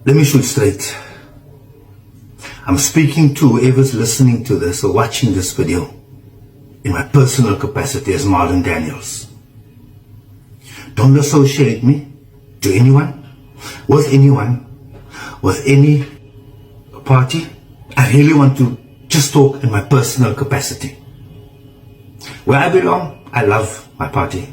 Let me shoot straight. I'm speaking to whoever's listening to this or watching this video in my personal capacity as Marlon Daniels. Don't associate me to anyone, with any party. I really want to just talk in my personal capacity. Where I belong, I love my party.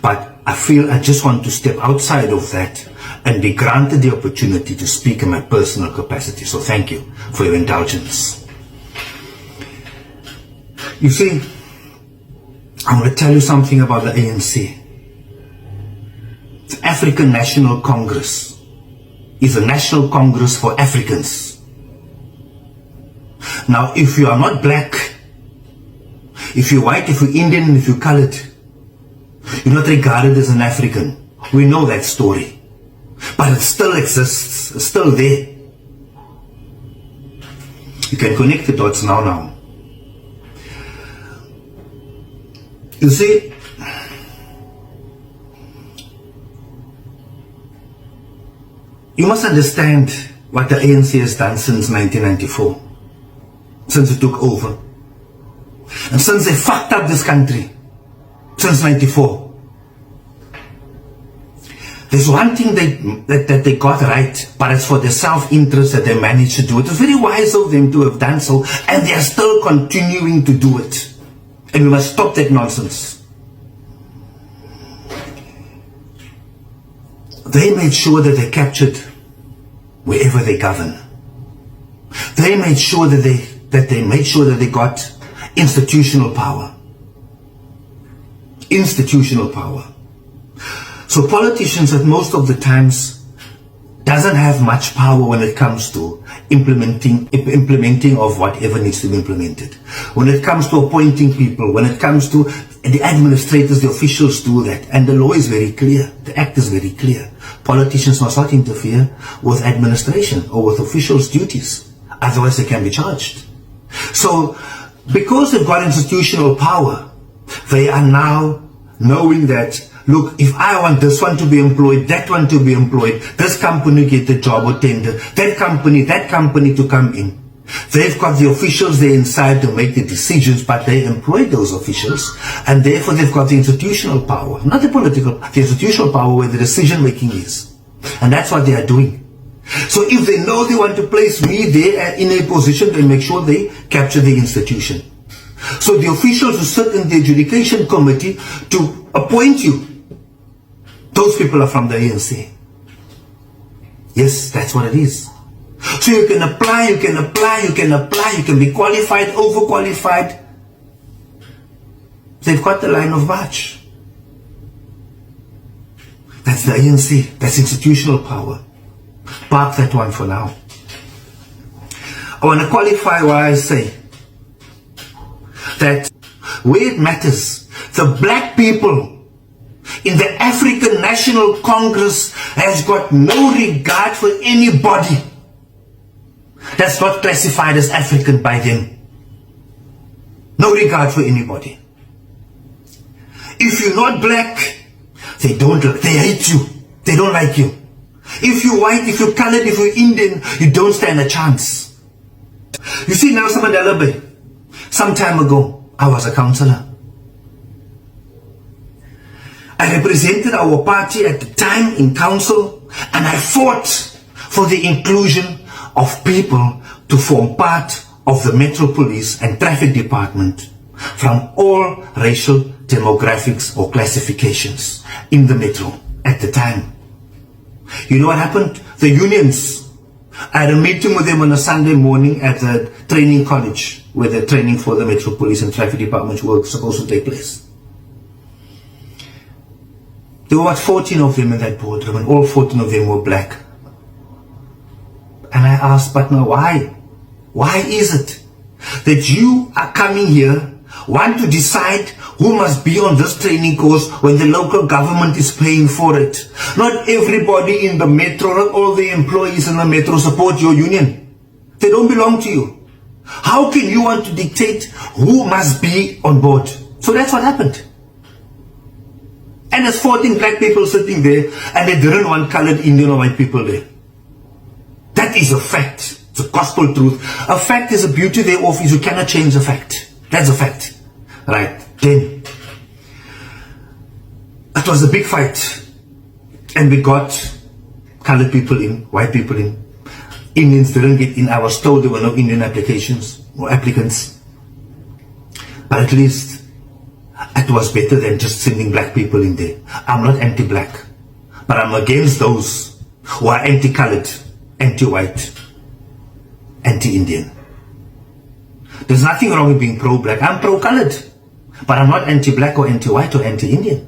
But I feel I just want to step outside of that and be granted the opportunity to speak in my personal capacity. So thank you for your indulgence. You see, I want to tell you something about the ANC. The African National Congress is a national congress for Africans. Now, if you are not black, if you're white, if you're Indian, if you're colored, you're not regarded as an African. We know that story. But it still exists. It's still there. You can connect the dots now. You see, you must understand what the ANC has done since 1994, since it took over, and since they fucked up this country, since 94. There's one thing that they got right, but it's for their self-interest that they managed to do it. It's very wise of them to have done so, and they are still continuing to do it. And we must stop that nonsense. They made sure that they captured wherever they govern. They made sure that they got institutional power. Institutional power. So politicians at most of the times doesn't have much power when it comes to implementing of whatever needs to be implemented. When it comes to appointing people, when it comes to the administrators, the officials do that. And the law is very clear. The act is very clear. Politicians must not interfere with administration or with officials' duties. Otherwise they can be charged. So because they've got institutional power, they are now knowing that, look, if I want this one to be employed, that one to be employed, this company get the job or tender, that company to come in. They've got the officials there inside to make the decisions, but they employ those officials, and therefore they've got the institutional power, not the political, the institutional power where the decision making is. And that's what they are doing. So if they know they want to place me there in a position, they make sure they capture the institution. So the officials who sit in the adjudication committee to appoint you, those people are from the ANC. Yes, that's what it is. So you can apply, you can be qualified, overqualified. They've got the line of march. That's the ANC, that's institutional power. Park that one for now. I want to qualify why I say that where it matters, the black people in the African National Congress has got no regard for anybody that's not classified as African by them. No regard for anybody. If you're not black, they hate you. They don't like you. If you're white, if you're colored, if you're Indian, you don't stand a chance. You see, Nelson Mandela Bay, some time ago, I was a councillor. I represented our party at the time in council, and I fought for the inclusion of people to form part of the Metro Police and Traffic Department from all racial demographics or classifications in the Metro at the time. You know what happened? The unions, I had a meeting with them on a Sunday morning at the training college where the training for the Metro Police and Traffic Department was supposed to take place. There were about 14 of them in that boardroom, and all 14 of them were black. And I asked, but now why? Why is it that you are coming here, want to decide who must be on this training course when the local government is paying for it? Not everybody in the metro, not all the employees in the metro support your union. They don't belong to you. How can you want to dictate who must be on board? So that's what happened. And there's 14 black people sitting there, and they didn't want colored Indian or white people there. That is a fact. It's a gospel truth. A fact is a beauty thereof is you cannot change a fact. That's a fact. Right. Then, it was a big fight. And we got colored people in, white people in. Indians didn't get in. I was told there were no Indian applications or applicants. But at least it was better than just sending black people in there. I'm not anti-black, but I'm against those who are anti-colored, anti-white, anti-Indian. There's nothing wrong with being pro-black. I'm pro-colored, but I'm not anti-black or anti-white or anti-Indian.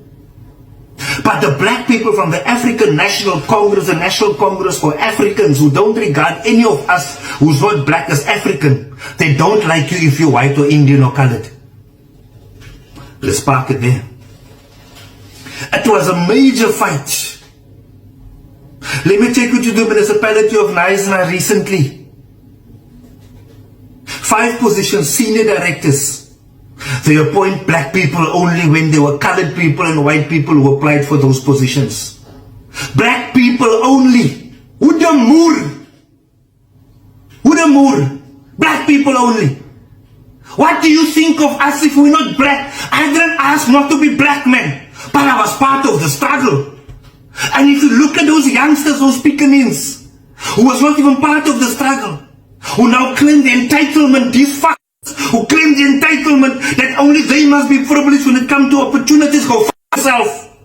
But the black people from the African National Congress, the National Congress for Africans, who don't regard any of us who's not black as African, they don't like you if you're white or Indian or colored. Let's park it there. It was a major fight. Let me take you to the municipality of Knysna recently. 5 positions, senior directors. They appoint black people only when there were colored people and white people who applied for those positions. Black people only. Udamur. Udamur. Black people only. What do you think of us if we're not black? I didn't ask not to be black, man, but I was part of the struggle. And if you look at those youngsters, those Pekinese, who was not even part of the struggle, who now claim the entitlement, these fuckers who claim the entitlement that only they must be privileged when it comes to opportunities, go fuck yourself.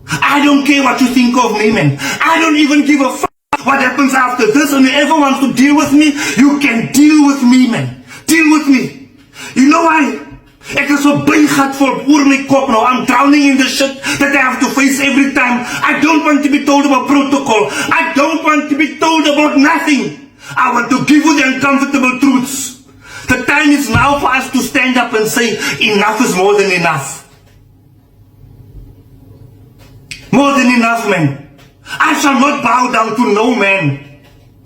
I don't care what you think of me, man. I don't even give a fuck what happens after this, and whoever wants to deal with me, you can deal with me, man. Deal with me. You know why? Ek is so bygat vol oor my kop now. I'm drowning in the shit that I have to face every time. I don't want to be told about protocol. I don't want to be told about nothing. I want to give you the uncomfortable truths. The time is now for us to stand up and say, enough is more than enough. More than enough, man. I shall not bow down to no man.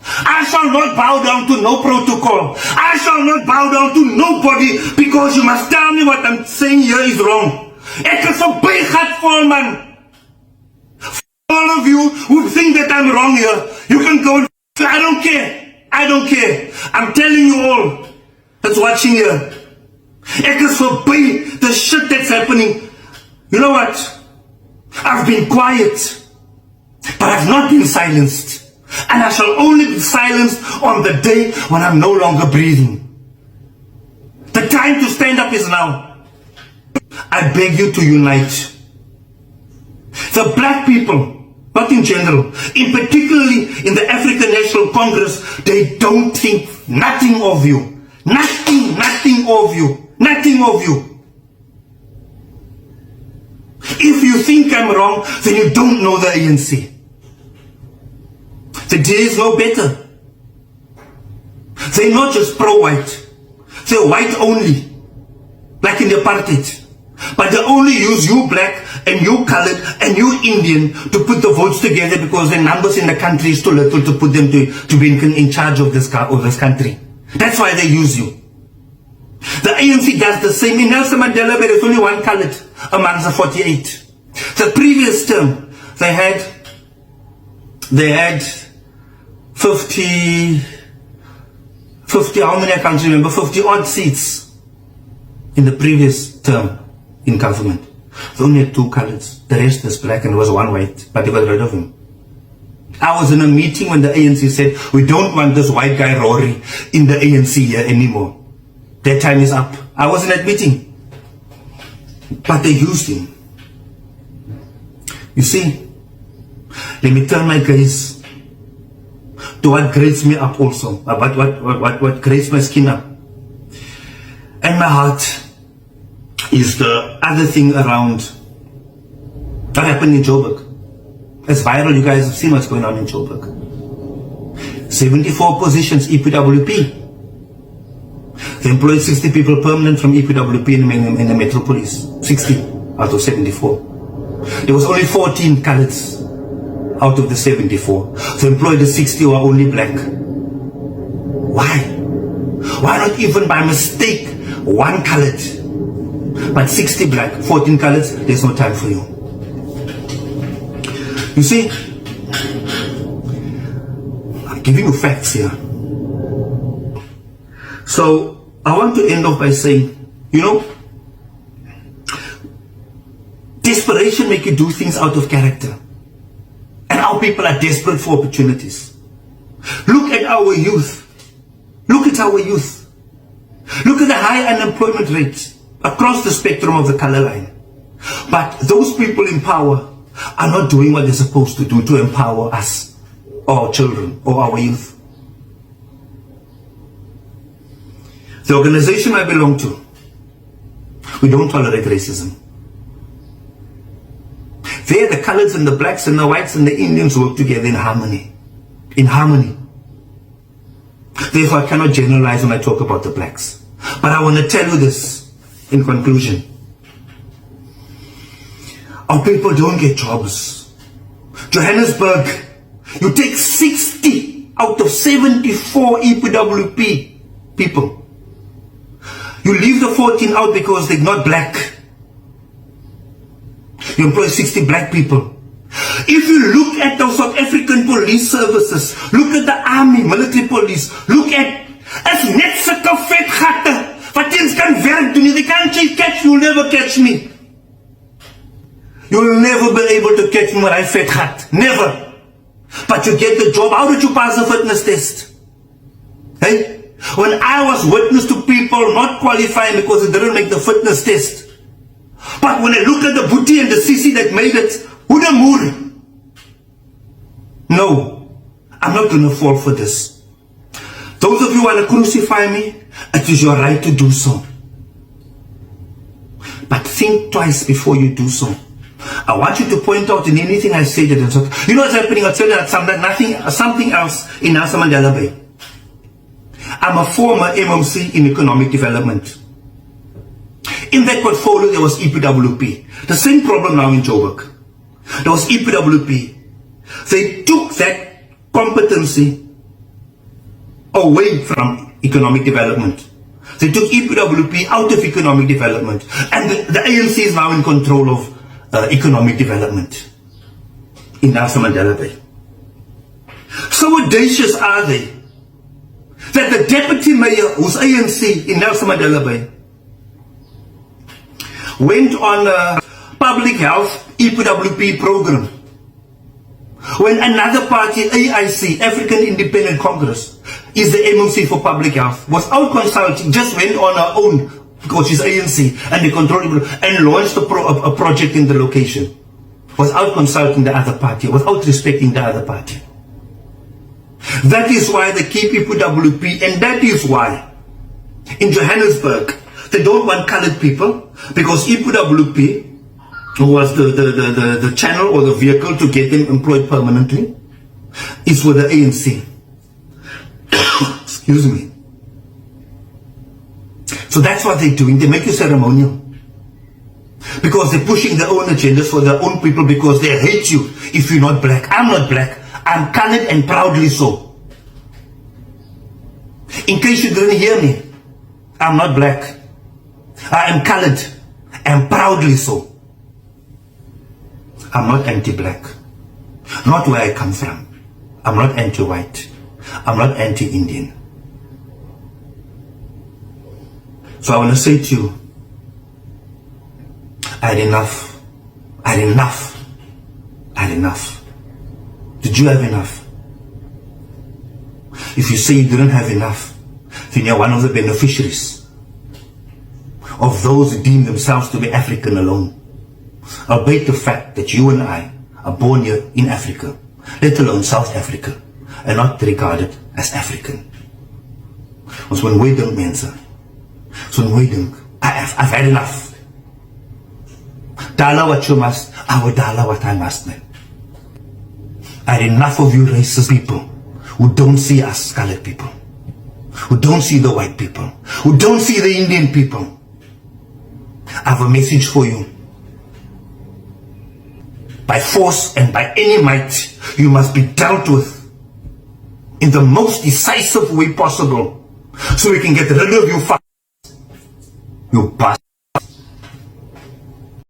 I shall not bow down to no protocol. I shall not bow down to nobody because you must tell me what I'm saying here is wrong. Ek is so bygatvol, man. All of you who think that I'm wrong here, you can go and I don't care. I don't care. I'm telling you all that's watching here. Ek is so by the shit that's happening. You know what? I've been quiet, but I've not been silenced. And I shall only be silenced on the day when I'm no longer breathing. The time to stand up is now. I beg you to unite. The black people, not in general, in particularly in the African National Congress, they don't think nothing of you. Nothing of you. Nothing of you. If you think I'm wrong, then you don't know the ANC. The day is no better. They're not just pro-white. They're white only. Like in the apartheid. But they only use you black and you colored and you Indian to put the votes together because the numbers in the country is too little to put them to be in charge of this country. That's why they use you. The ANC does the same. In Nelson Mandela, there is only one colored amongst the 48. The previous term, they had 50, how many I can't remember, 50 odd seats in the previous term in government. They only had 2 colors. The rest is black and there was 1 white, but they got rid of him. I was in a meeting when the ANC said, we don't want this white guy Rory in the ANC here anymore. Their time is up. I was in that meeting. But they used him. You see, let me turn my gaze to what grates me up also, about what grates my skin up. And my heart is the other thing around what happened in Joburg. It's viral, you guys have seen what's going on in Joburg. 74 positions EPWP. They employed 60 people permanent from EPWP in the metropolis. 60 out of 74. There was only 14 coloreds out of the 74. They employed the 60 who are only black. Why? Why not even by mistake 1 colored? But 60 black, 14 colors, there's no time for you. You see, I'm giving you facts here. So, I want to end off by saying, you know, desperation makes you do things out of character. And our people are desperate for opportunities. Look at our youth. Look at our youth. Look at the high unemployment rate across the spectrum of the color line. But those people in power are not doing what they're supposed to do to empower us, or our children, or our youth. The organization I belong to, we don't tolerate racism. There, the colors and the blacks and the whites and the Indians work together in harmony. In harmony. Therefore, I cannot generalize when I talk about the blacks. But I want to tell you this in conclusion. Our people don't get jobs. Johannesburg, you take 60 out of 74 EPWP people. You leave the 14 out because they're not black. You employ 60 black people. If you look at the South African police services, look at the army, military police, look at as net sulke vet gatte wat eens kan werk doen. They can't catch you, you'll never catch me. You'll never be able to catch me when I vet gat. Never. But you get the job. How did you pass the fitness test? Hey? When I was witness to people not qualifying because they didn't make the fitness test. But when I look at the booty and the CC that made it, who the mood? No, I'm not going to fall for this. Those of you who want to crucify me, it is your right to do so. But think twice before you do so. I want you to point out in anything I say that, you know what's happening? I'll tell you that something else in Nelson Mandela Bay. I'm a former MMC in economic development. In that portfolio, there was EPWP. The same problem now in Joburg. There was EPWP. They took that competency away from economic development. They took EPWP out of economic development. And the ANC is now in control of economic development in Nelson Mandela Bay. So audacious are they that the deputy mayor, who's ANC in Nelson Mandela Bay, went on a public health EPWP program when another party, AIC, African Independent Congress, is the MMC for public health, was out consulting, just went on her own because she's ANC and they control it, and launched a project in the location, was out consulting the other party, was out respecting the other party. That is why they keep EPWP, and that is why in Johannesburg they don't want colored people, because EPWP was the channel or the vehicle to get them employed permanently is with the ANC. Excuse me. So that's what they're doing. They make you ceremonial. Because they're pushing their own agendas for their own people, because they hate you if you're not black. I'm not black. I'm colored, and proudly so. In case you didn't hear me, I'm not black. I am colored, and proudly so. I'm not anti-black. Not where I come from. I'm not anti-white. I'm not anti-Indian. So I want to say to you, I had enough. I had enough. I had enough. Did you have enough? If you say you didn't have enough, then you're one of the beneficiaries of those who deem themselves to be African alone. Albeit the fact that you and I are born here in Africa, let alone South Africa, and not regarded as African. Ons moet nooit dink, mense. So nooit dink, I've had enough. Dollar what you must, I will dollar what I must, man. I had enough of you racist people who don't see us colored people, who don't see the white people, who don't see the Indian people. I have a message for you. By force and by any might, you must be dealt with in the most decisive way possible, so we can get rid of you, you bastard.